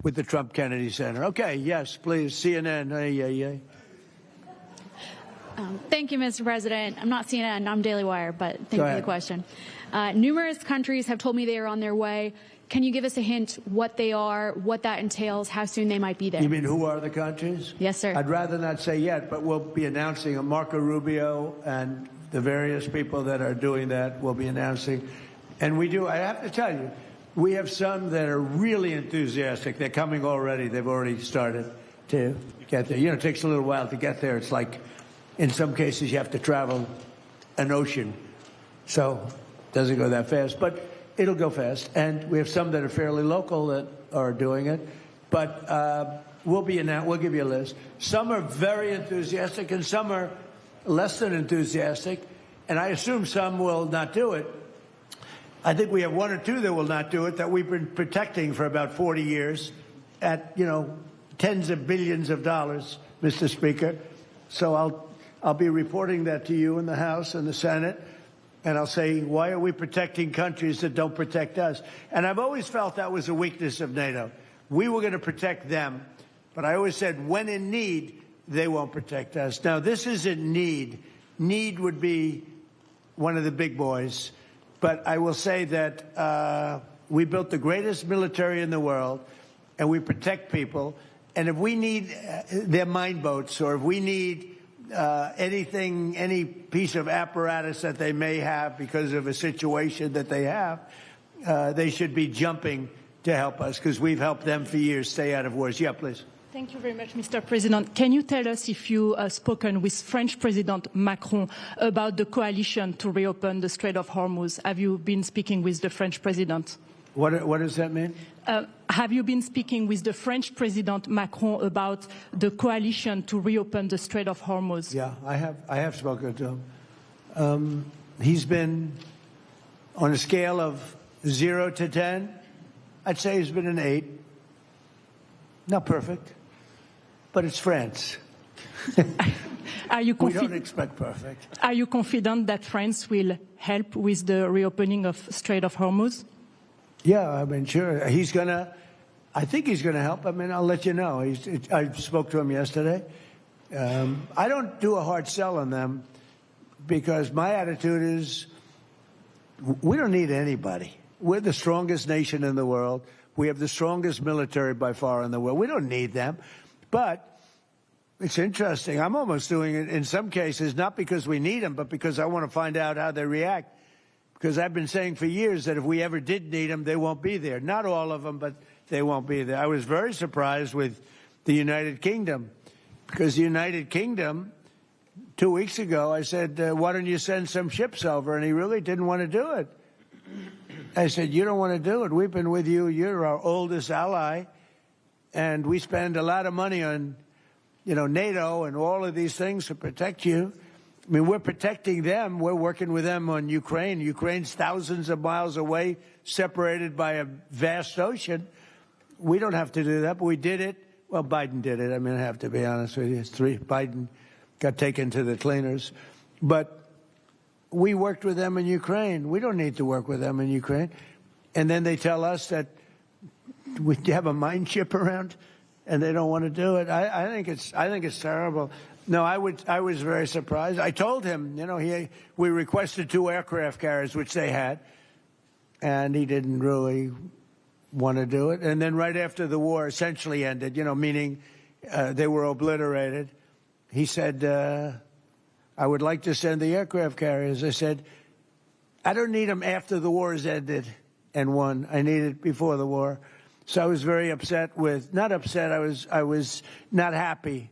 with the Trump Kennedy Center. Okay, yes, please, CNN. Thank you, Mr. President. I'm not CNN, I'm Daily Wire, but thank you for the question. Numerous countries have told me they are on their way. Can you give us a hint what they are, what that entails, how soon they might be there? You mean who are the countries? Yes, sir. I'd rather not say yet, but we'll be announcing Marco Rubio and the various people that are doing that will be announcing. And I have to tell you, we have some that are really enthusiastic. They're coming already. They've already started to get there. You know, it takes a little while to get there. It's like, in some cases, you have to travel an ocean. So it doesn't go that fast, but it'll go fast. And we have some that are fairly local that are doing it. But we'll give you a list. Some are very enthusiastic and some are less than enthusiastic. And I assume some will not do it. I think we have one or two that will not do it that we've been protecting for about 40 years at, tens of billions of dollars, Mr. Speaker. So I'll be reporting that to you in the House and the Senate. And I'll say, why are we protecting countries that don't protect us? And I've always felt that was a weakness of NATO. We were going to protect them. But I always said, when in need, they won't protect us. Now, this isn't need. Need would be one of the big boys. But I will say that we built the greatest military in the world, and we protect people. And if we need their mine boats, or if we need anything, any piece of apparatus that they may have because of a situation that they have, they should be jumping to help us, because we've helped them for years stay out of wars. Yeah, please. Thank you very much, Mr. President. Can you tell us if you have spoken with French President Macron about the coalition to reopen the Strait of Hormuz? Have you been speaking with the French President? What does that mean? Have you been speaking with the French President Macron about the coalition to reopen the Strait of Hormuz? Yeah, I have spoken to him. He's been, on a scale of 0 to 10, I'd say he's been an 8. Not perfect, but it's France. We don't expect perfect. Are you confident that France will help with the reopening of Strait of Hormuz? Yeah, I mean, sure. I think he's going to help. I mean, I'll let you know. I spoke to him yesterday. I don't do a hard sell on them because my attitude is we don't need anybody. We're the strongest nation in the world. We have the strongest military by far in the world. We don't need them. But it's interesting. I'm almost doing it in some cases, not because we need them, but because I want to find out how they react. Because I've been saying for years that if we ever did need them, they won't be there. Not all of them, but they won't be there. I was very surprised with the United Kingdom, because the United Kingdom, 2 weeks ago, I said, why don't you send some ships over? And he really didn't want to do it. I said, you don't want to do it. We've been with you. You're our oldest ally. And we spend a lot of money on, NATO and all of these things to protect you. I mean, we're protecting them. We're working with them on Ukraine. Ukraine's thousands of miles away, separated by a vast ocean. We don't have to do that, but we did it. Well, Biden did it. I mean, I have to be honest with you. Biden got taken to the cleaners. But we worked with them in Ukraine. We don't need to work with them in Ukraine. And then they tell us that we have a mine ship around, and they don't want to do it. I think it's terrible. No, I was very surprised. I told him, we requested 2 aircraft carriers, which they had, and he didn't really want to do it. And then right after the war essentially ended, meaning they were obliterated, he said, I would like to send the aircraft carriers. I said, I don't need them after the war has ended and won. I need it before the war. So I was very upset not upset, I was not happy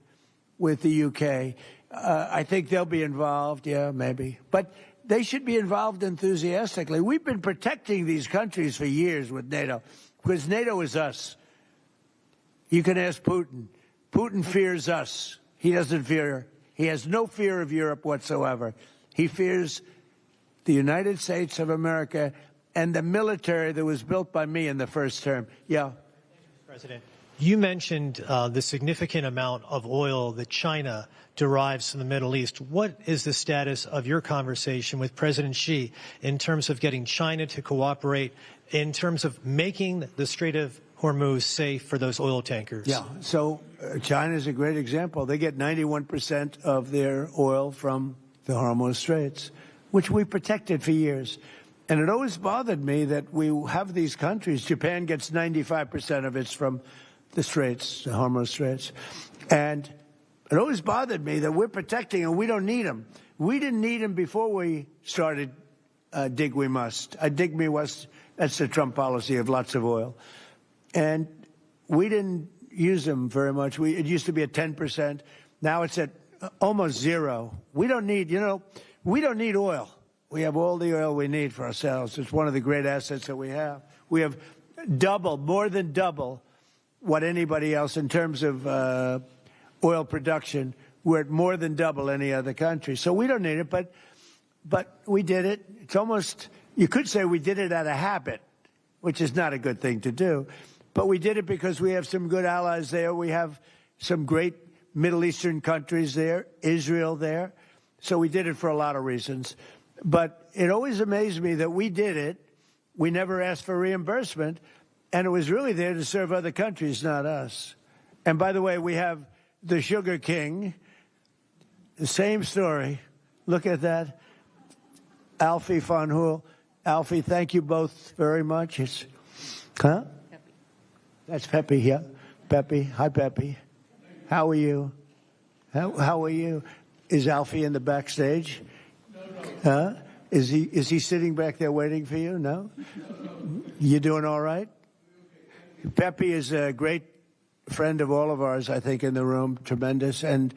with the UK. I think they'll be involved, yeah, maybe. But they should be involved enthusiastically. We've been protecting these countries for years with NATO, because NATO is us. You can ask Putin. Putin fears us. He has no fear of Europe whatsoever. He fears the United States of America and the military that was built by me in the first term. Yeah. President, you mentioned the significant amount of oil that China derives from the Middle East. What is the status of your conversation with President Xi in terms of getting China to cooperate, in terms of making the Strait of Hormuz safe for those oil tankers? Yeah. So China is a great example. They get 91% of their oil from the Hormuz Straits, which we protected for years. And it always bothered me that we have these countries. Japan gets 95% of its from the Straits, the Hormuz Straits. And it always bothered me that we're protecting and we don't need them. We didn't need them before we started dig we must. Dig me must, that's the Trump policy of lots of oil. And we didn't use them very much. It used to be at 10%. Now it's at almost zero. We don't need, we don't need oil. We have all the oil we need for ourselves. It's one of the great assets that we have. We have more than double what anybody else in terms of oil production. We're at more than double any other country. So we don't need it, but we did it. It's almost, you could say we did it out of habit, which is not a good thing to do. But we did it because we have some good allies there. We have some great Middle Eastern countries there, Israel there. So we did it for a lot of reasons. But it always amazed me that we did it. We never asked for reimbursement. And it was really there to serve other countries, not us. And by the way, we have the Sugar King. The same story. Look at that. Alfie von Hool. Alfie, thank you both very much. Huh? Pepe. That's Pepe here. Pepe. Hi, Pepe. How are you? How are you? Is Alfie in the backstage? No. Huh? Is he sitting back there waiting for you? No? You doing all right? Pepe is a great friend of all of ours, I think, in the room. Tremendous. And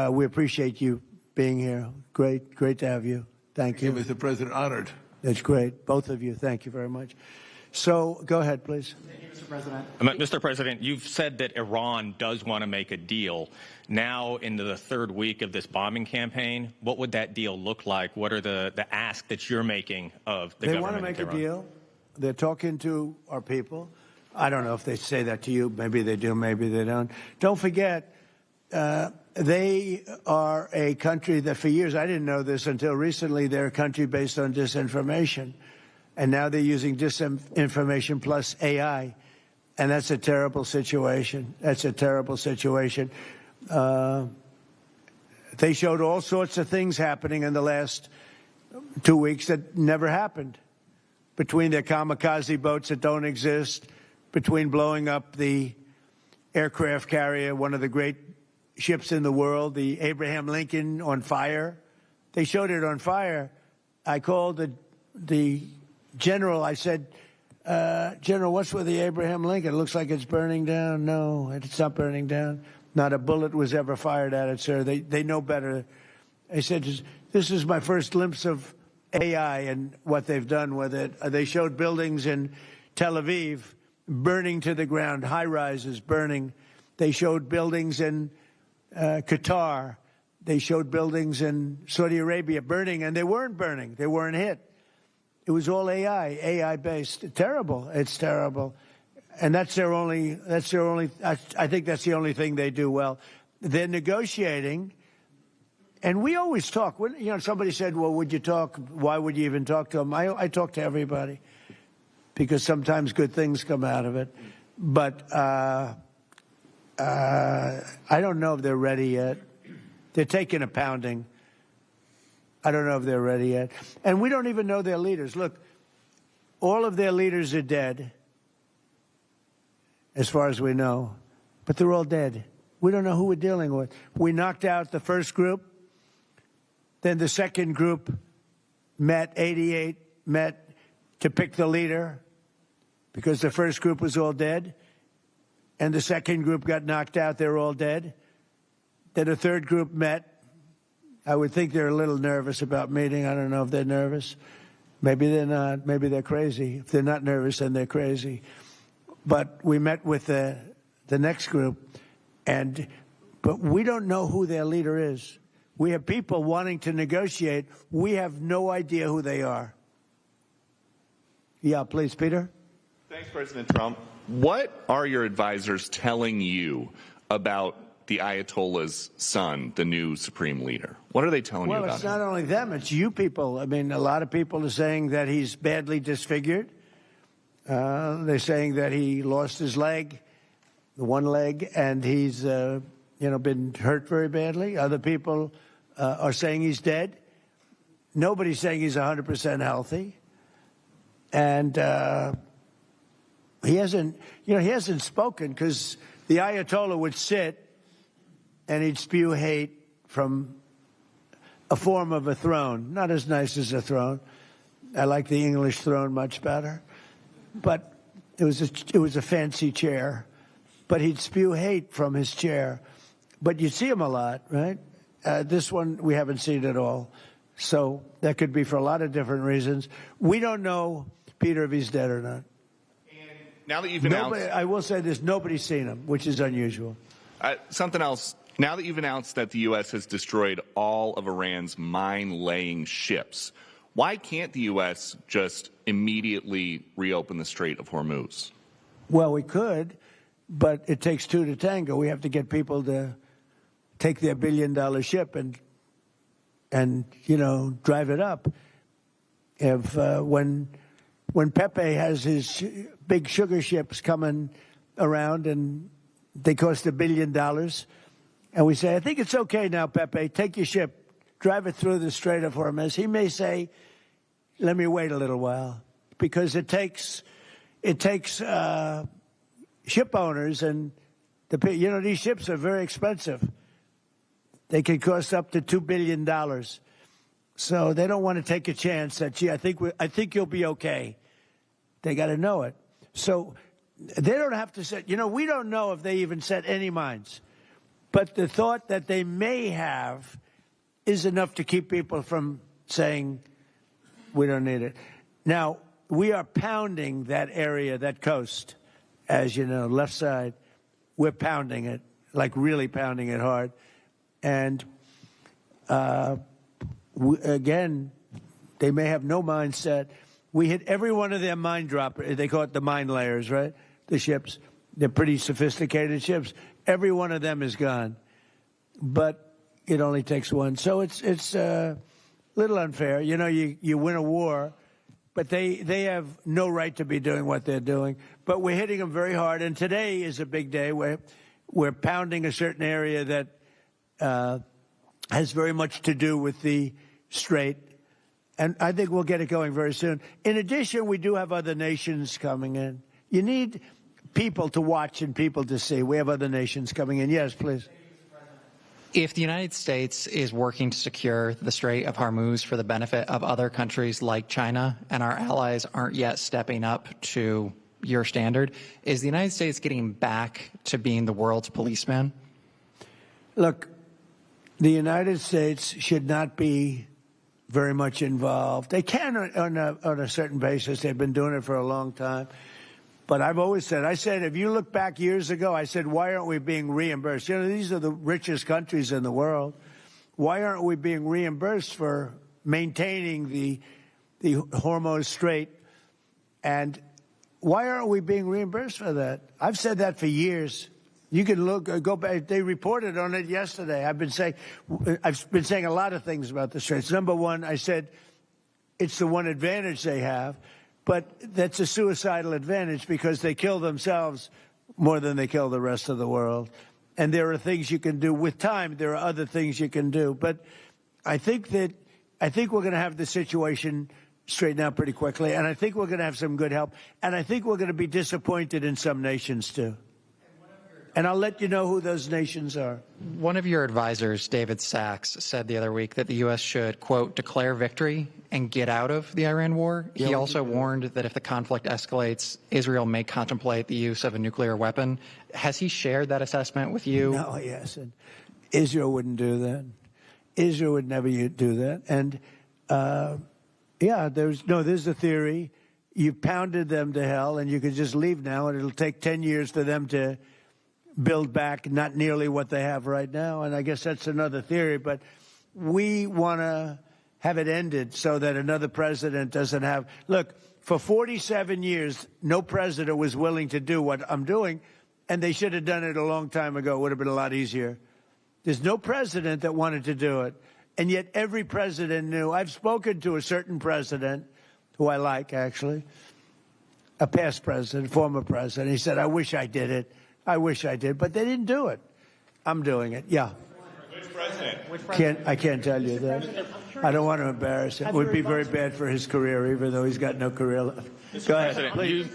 we appreciate you being here. Great to have you. Thank you. Mr. President, honored. That's great. Both of you. Thank you very much. So go ahead, please. Thank you, Mr. President. Mr. President, you've said that Iran does want to make a deal. Now, into the third week of this bombing campaign, what would that deal look like? What are the asks that you're making of the government? They want to make a deal. They're talking to our people. I don't know if they say that to you. Maybe they do, maybe they don't. Don't forget, they are a country that for years, I didn't know this until recently, they're a country based on disinformation. And now they're using disinformation plus AI. And that's a terrible situation. That's a terrible situation. They showed all sorts of things happening in the last 2 weeks that never happened. Between their kamikaze boats that don't exist, between blowing up the aircraft carrier, one of the great ships in the world, the Abraham Lincoln, on fire. They showed it on fire. I called the general. I said, General, what's with the Abraham Lincoln? It looks like it's burning down. No, it's not burning down. Not a bullet was ever fired at it, sir. They know better. I said, this is my first glimpse of AI and what they've done with it. They showed buildings in Tel Aviv burning to the ground, high-rises burning. They showed buildings in Qatar. They showed buildings in Saudi Arabia burning, and they weren't burning. They weren't hit. It was all AI-based. Terrible. It's terrible. And I think that's the only thing they do well. They're negotiating, and we always talk. Somebody said, well, would you talk? Why would you even talk to them? I talk to everybody because sometimes good things come out of it. But I don't know if they're ready yet. They're taking a pounding. I don't know if they're ready yet. And we don't even know their leaders. Look, all of their leaders are dead, as far as we know. But they're all dead. We don't know who we're dealing with. We knocked out the first group. Then the second group met, 88 met to pick the leader because the first group was all dead. And the second group got knocked out. They're all dead. Then a third group met. I would think they're a little nervous about meeting. I don't know if they're nervous. Maybe they're not. Maybe they're crazy. If they're not nervous, then they're crazy. But we met with the next group, but we don't know who their leader is. We have people wanting to negotiate. We have no idea who they are. Yeah, please, Peter. Thanks, President Trump. What are your advisors telling you about the Ayatollah's son, the new supreme leader? What are they telling you about him? Well, it's not only them, it's you people. I mean, a lot of people are saying that he's badly disfigured. They're saying that he lost his leg, the one leg, and he's, been hurt very badly. Other people are saying he's dead. Nobody's saying he's 100% healthy. And he hasn't spoken because the Ayatollah would sit and he'd spew hate from a form of a throne. Not as nice as a throne. I like the English throne much better. But it was a fancy chair. But he'd spew hate from his chair. But you see him a lot, right? This one we haven't seen at all. So that could be for a lot of different reasons. We don't know, Peter, if he's dead or not. And now that you've announced... I will say this, nobody's seen him, which is unusual. Something else. Now that you've announced that the U.S. has destroyed all of Iran's mine-laying ships, why can't the U.S. just immediately reopen the Strait of Hormuz? Well, we could, but it takes two to tango. We have to get people to take their billion-dollar ship and drive it up. If when Pepe has his big sugar ships coming around and they cost $1 billion, and we say, I think it's okay now, Pepe, take your ship, drive it through the Strait of Hormuz. He may say, let me wait a little while, because it takes ship owners, and these ships are very expensive. They can cost up to $2 billion. So they don't want to take a chance that, gee, I think you'll be okay. They got to know it. So they don't have to set, we don't know if they even set any mines. But the thought that they may have is enough to keep people from saying, we don't need it. Now, we are pounding that area, that coast, as you know, left side. We're pounding it, like really pounding it hard. And again, they may have no mine set. We hit every one of their mine droppers. They call it the mine layers, right? The ships. They're pretty sophisticated ships. Every one of them is gone. But it only takes one. So it's a little unfair. You win a war, but they have no right to be doing what they're doing. But we're hitting them very hard. And today is a big day where we're pounding a certain area that has very much to do with the Strait. And I think we'll get it going very soon. In addition, we do have other nations coming in. You need people to watch and people to see. We have other nations coming in. Yes, please. If the United States is working to secure the Strait of Hormuz for the benefit of other countries like China, and our allies aren't yet stepping up to your standard, is the United States getting back to being the world's policeman? Look, the United States should not be very much involved. They can on a certain basis. They've been doing it for a long time. But I've always said, if you look back years ago, I said, why aren't we being reimbursed? These are the richest countries in the world. Why aren't we being reimbursed for maintaining the Hormuz Strait? And why aren't we being reimbursed for that? I've said that for years. You can go back. They reported on it yesterday. I've been saying a lot of things about the Straits. Number one, I said it's the one advantage they have. But that's a suicidal advantage because they kill themselves more than they kill the rest of the world. And there are things you can do. With time, there are other things you can do. But I think we're going to have the situation straightened out pretty quickly. And I think we're going to have some good help. And I think we're going to be disappointed in some nations, too. And I'll let you know who those nations are. One of your advisors, David Sachs, said the other week that the U.S. should, quote, declare victory and get out of the Iran war. He also warned that if the conflict escalates, Israel may contemplate the use of a nuclear weapon. Has he shared that assessment with you? No, he hasn't. Israel wouldn't do that. Israel would never do that. And, there's a theory. You've pounded them to hell, and you can just leave now, and it'll take 10 years for them to build back not nearly what they have right now. And I guess that's another theory. But we want to have it ended so that another president doesn't have... Look, for 47 years, no president was willing to do what I'm doing, and they should have done it a long time ago. It would have been a lot easier. There's no president that wanted to do it, and yet every president knew. I've spoken to a certain president, who I like, actually, a past president, former president. He said, I wish I did it. I wish I did. But they didn't do it. I'm doing it. Yeah. Which president? I can't tell you that. I don't want to embarrass him. It would be very bad for his career, even though he's got no career left. Go ahead. President, please.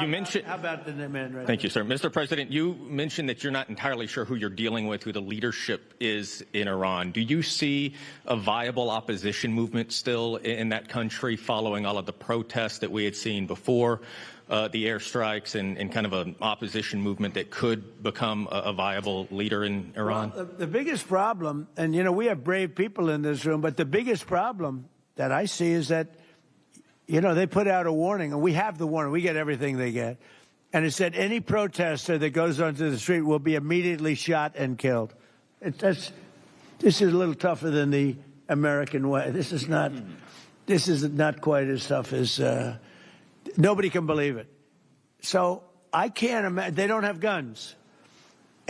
you mentioned. How about the man right Thank you, sir. Mr. President, you mentioned that you're not entirely sure who you're dealing with, who the leadership is in Iran. Do you see a viable opposition movement still in that country following all of the protests that we had seen before the airstrikes and kind of an opposition movement that could become a viable leader in Iran? Well, the biggest problem, and, we have brave people in this room, but the biggest problem that I see is that, they put out a warning, and we have the warning. We get everything they get. And it said any protester that goes onto the street will be immediately shot and killed. This is a little tougher than the American way. This is not quite as tough as, nobody can believe it. So I can't imagine, they don't have guns.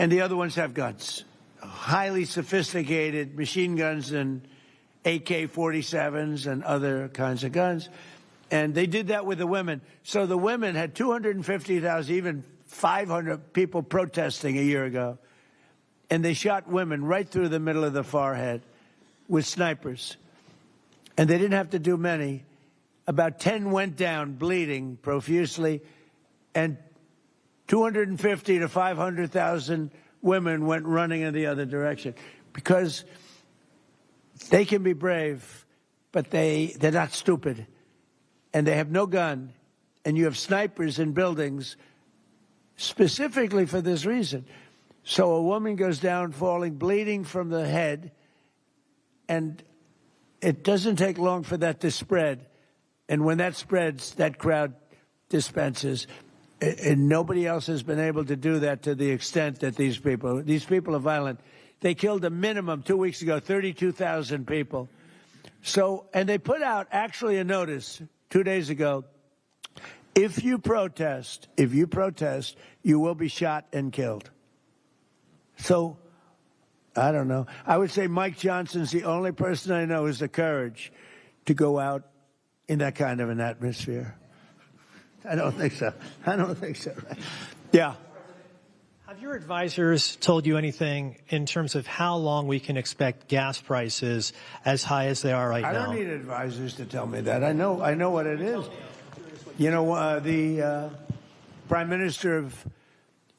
And the other ones have guns. Highly sophisticated machine guns and AK-47s and other kinds of guns. And they did that with the women. So the women had 250,000, even 500 people protesting a year ago. And they shot women right through the middle of the forehead with snipers. And they didn't have to do many. About 10 went down bleeding profusely. And 250 to 500,000 women went running in the other direction. Because they can be brave, but they're not stupid. And they have no gun, and you have snipers in buildings specifically for this reason. So a woman goes down falling, bleeding from the head, and it doesn't take long for that to spread. And when that spreads, that crowd dispenses. And nobody else has been able to do that to the extent that these people are violent. They killed a minimum 2 weeks ago, 32,000 people. So, and they put out actually a notice 2 days ago, if you protest, you will be shot and killed. So, I don't know. I would say Mike Johnson's the only person I know who has the courage to go out in that kind of an atmosphere. I don't think so. Right? Yeah. Have your advisors told you anything in terms of how long we can expect gas prices as high as they are right now? I don't need advisors to tell me that. I know what it is. The Prime Minister of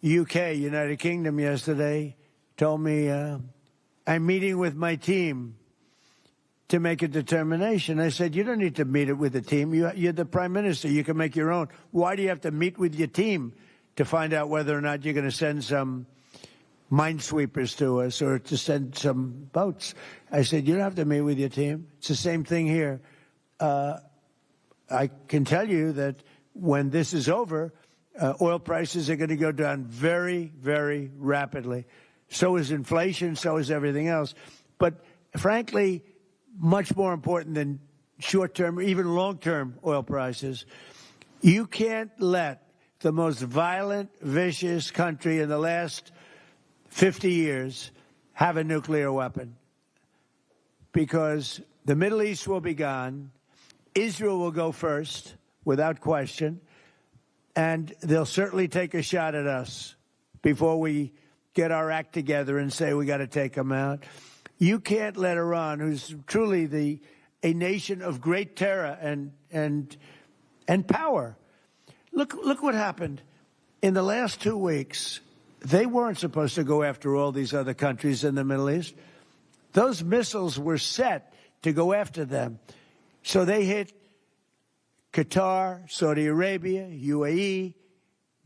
UK, United Kingdom, yesterday told me, I'm meeting with my team to make a determination. I said, you don't need to meet it with the team. You're the Prime Minister. You can make your own. Why do you have to meet with your team to find out whether or not you're going to send some minesweepers to us or to send some boats? I said, you don't have to meet with your team. It's the same thing here. I can tell you that when this is over, oil prices are going to go down very, very rapidly. So is inflation, so is everything else. But frankly, much more important than short-term, even long-term oil prices, you can't let the most violent, vicious country in the last 50 years have a nuclear weapon, because the Middle East will be gone. Israel will go first, without question, and they'll certainly take a shot at us before we get our act together and say we got to take them out. You can't let Iran, who's truly a nation of great terror and power. Look what happened in the last 2 weeks. They weren't supposed to go after all these other countries in the Middle East. Those missiles were set to go after them. So they hit Qatar, Saudi Arabia, UAE,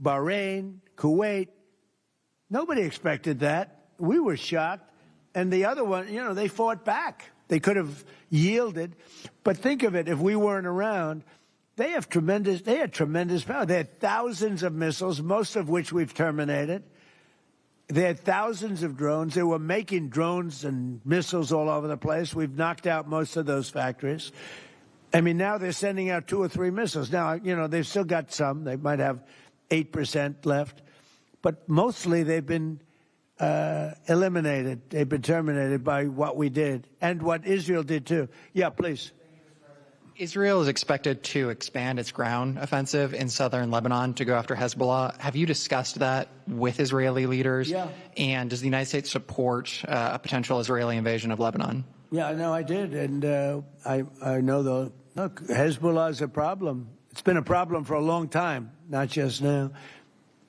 Bahrain, Kuwait. Nobody expected that. We were shocked. And the other one, they fought back. They could have yielded. But think of it, if we weren't around, they had tremendous power. They had thousands of missiles, most of which we've terminated. They had thousands of drones. They were making drones and missiles all over the place. We've knocked out most of those factories. I mean, now they're sending out 2 or 3 missiles. Now, they've still got some. They might have 8% left. But mostly they've been eliminated. They've been terminated by what we did and what Israel did, too. Yeah, please. Israel is expected to expand its ground offensive in southern Lebanon to go after Hezbollah. Have you discussed that with Israeli leaders? Yeah. And does the United States support a potential Israeli invasion of Lebanon? Yeah, no, I did. And I know, look, Hezbollah is a problem. It's been a problem for a long time, not just now.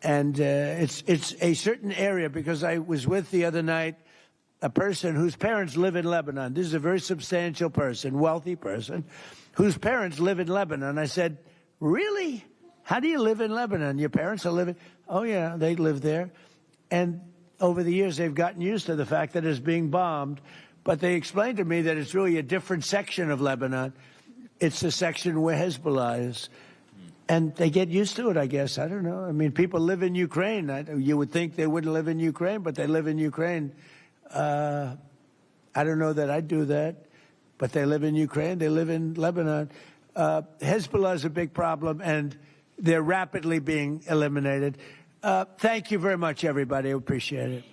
And it's a certain area, because I was with the other night a person whose parents live in Lebanon. This is a very substantial person, wealthy person, whose parents live in Lebanon. I said, really? How do you live in Lebanon? Your parents are living? Oh, yeah, they live there. And over the years, they've gotten used to the fact that it's being bombed. But they explained to me that it's really a different section of Lebanon. It's the section where Hezbollah is. And they get used to it, I guess. I don't know. I mean, people live in Ukraine. You would think they wouldn't live in Ukraine, but they live in Ukraine. I don't know that I'd do that. But they live in Ukraine. They live in Lebanon. Hezbollah is a big problem, and they're rapidly being eliminated. Thank you very much, everybody. I appreciate it.